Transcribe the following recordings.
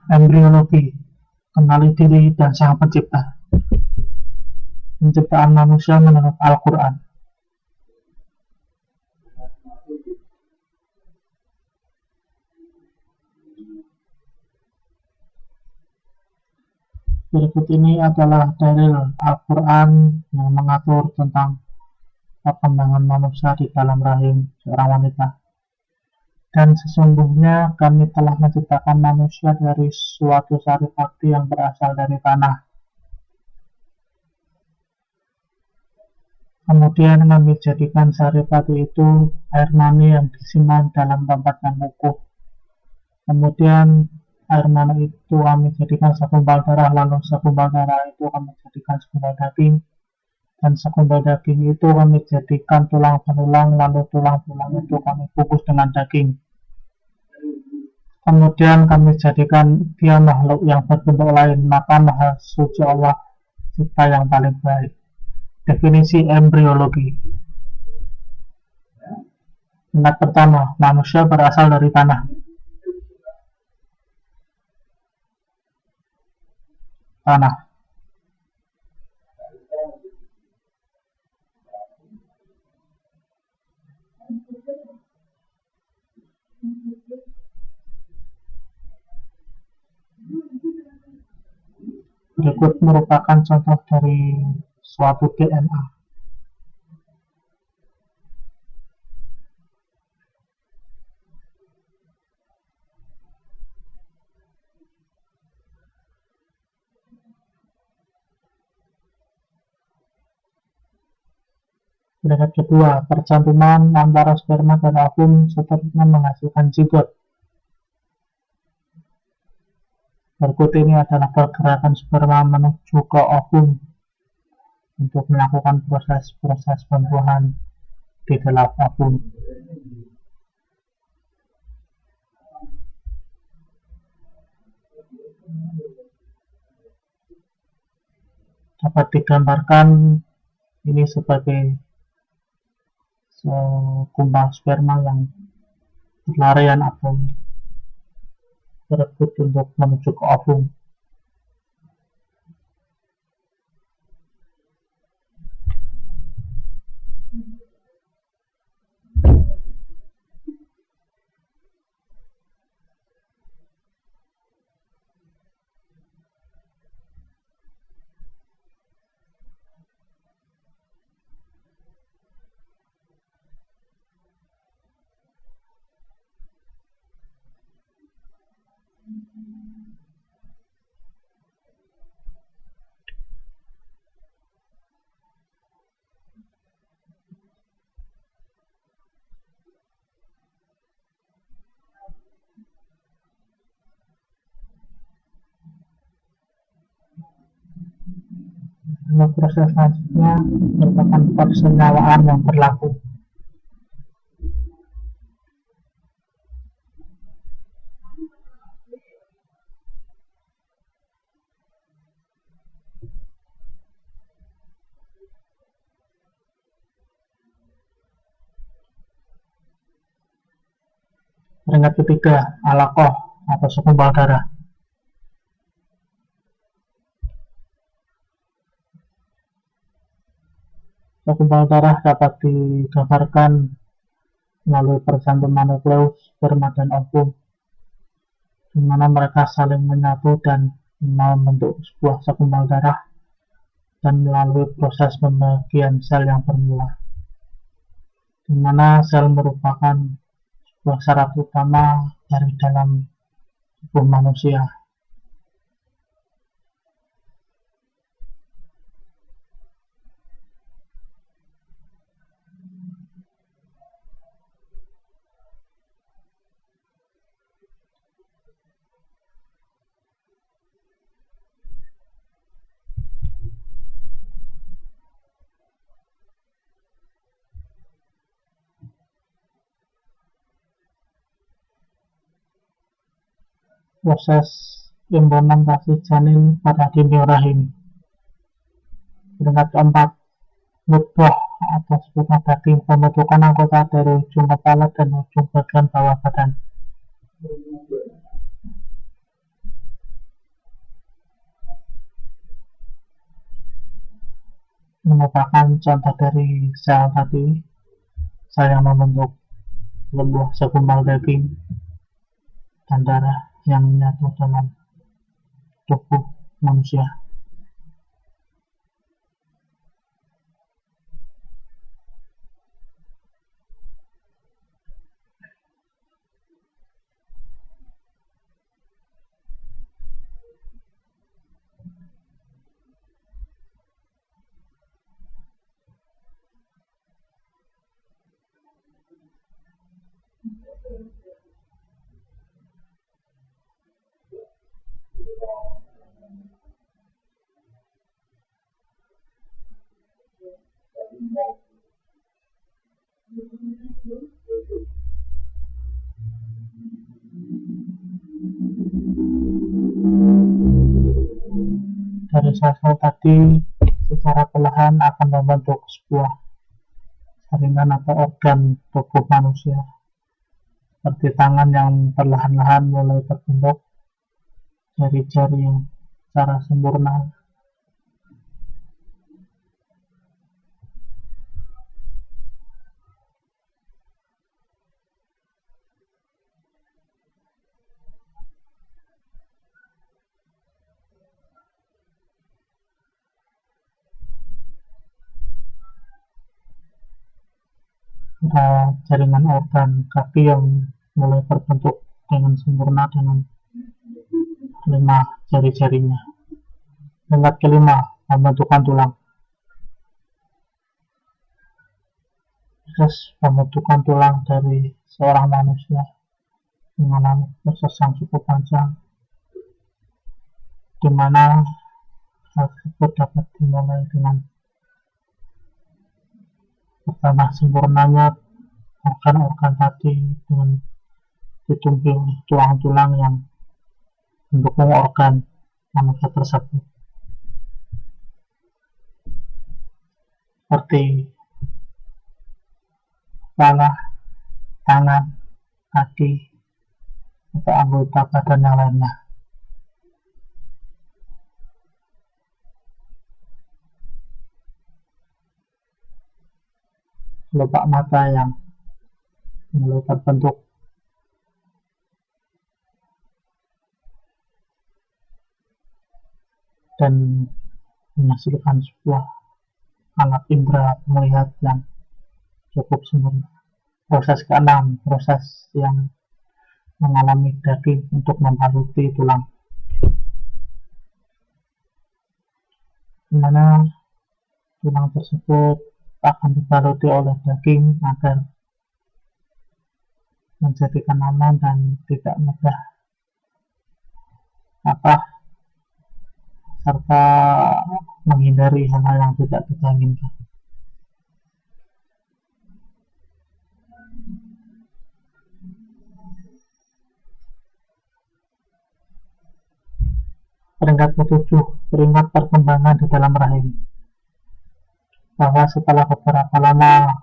Embriologi, kenali diri dan sang pencipta. Penciptaan manusia menurut Al-Quran. Berikut ini adalah dalil Al-Quran yang mengatur tentang perkembangan manusia di dalam rahim seorang wanita. Dan sesungguhnya kami telah menciptakan manusia dari suatu saripati yang berasal dari tanah. Kemudian kami jadikan saripati itu air mani yang disimpan dalam tempat yang utuh. Kemudian air mani itu kami jadikan segumpal darah, lalu segumpal darah itu kami jadikan segumpal daging, dan segumpal daging itu kami jadikan tulang belulang, lalu tulang belulang itu kami kukus dengan daging. Kemudian kami jadikan dia makhluk yang berbentuk lain, maka Maha Suci Allah cipta yang paling baik. Definisi embriologi. Tingkat pertama, manusia berasal dari tanah. Tanah. Berikut merupakan contoh dari suatu DNA. Berikut kedua, percantuman antara sperma dan ovum seterusnya menghasilkan zigot. Berikut ini adalah pergerakan sperma menuju ke ovum untuk melakukan proses-proses pembuahan di dalam ovum. Dapat digambarkan ini sebagai segumpal sperma yang berlarian atau berebut untuk menuju ke ovum. Proses selanjutnya merupakan persenyawaan yang berlaku. Peringkat ketiga, alaqah atau segumpal darah. Segumpal darah dapat digambarkan melalui percantuman nukleus, sperma dan ovum, di mana mereka saling menyatu dan membentuk sebuah segumpal darah, dan melalui proses pembagian sel yang bermula, di mana sel merupakan sebuah syarat utama dari dalam tubuh manusia. Proses implementasi janin pada dinding rahim. Peringkat keempat, nutfah atau sperma daging, pembentukan anggota dari ujung kepala dan ujung bagian bawah badan. merupakan contoh dari sel tadi, sel yang membentuk sebuah segumpal daging dan darah yang menyatu dalam tubuh manusia. Dari sel-sel tadi secara perlahan akan membentuk sebuah jaringan atau organ tubuh manusia, seperti tangan yang perlahan-lahan mulai terbentuk, jari-jari yang secara sempurna, ada jaringan organ kaki yang mulai terbentuk dengan sempurna dengan 5 jari-jarinya. Tingkat kelima, pembentukan tulang. Proses pembentukan tulang dari seorang manusia mengalami proses yang cukup panjang, di mana hal tersebut dapat dimulai dengan pertama sempurnanya organ-organ tadi dengan ditumpi tulang-tulang yang mendukung organ manusia tersebut, seperti kepala, tangan, kaki, atau anggota badan yang lainnya. Kelopak mata yang mulai terbentuk, dan menghasilkan sebuah alat indera melihat yang cukup sempurna. Proses keenam, proses yang mengalami daging untuk membaluti tulang, di mana tulang tersebut akan dibaluti oleh daging agar menjadikan aman dan tidak mudah patah, serta menghindari hal-hal yang tidak kita inginkan. Peringkat ke-7, peringkat perkembangan di dalam rahim. Bahwa setelah beberapa lama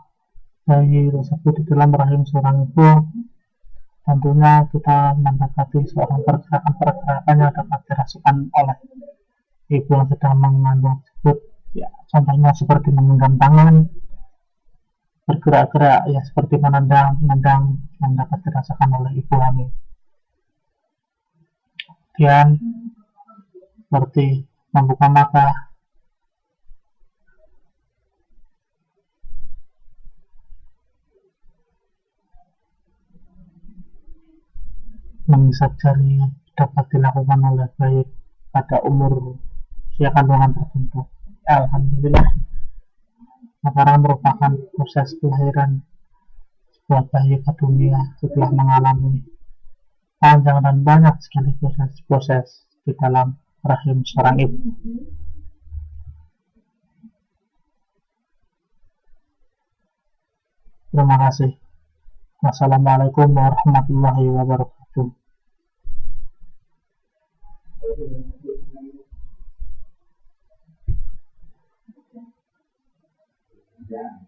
bayi tersebut di dalam rahim seorang ibu, tentunya kita mendapati seorang pergerakan-pergerakan yang dapat dirasakan oleh ibu yang sedang mengandung tersebut. Ya, contohnya seperti menggenggam tangan, bergerak-gerak ya seperti menendang yang dapat dirasakan oleh ibu hamil. Kemudian seperti membuka mata, mengisap jari dapat dilakukan oleh bayi pada umur usia kandungan tertentu. Alhamdulillah, sekarang merupakan proses kelahiran sebuah bayi ke dunia setelah mengalami panjang dan banyak sekali proses di dalam rahim seorang ibu. Terima kasih. Wassalamualaikum warahmatullahi wabarakatuh. Yeah.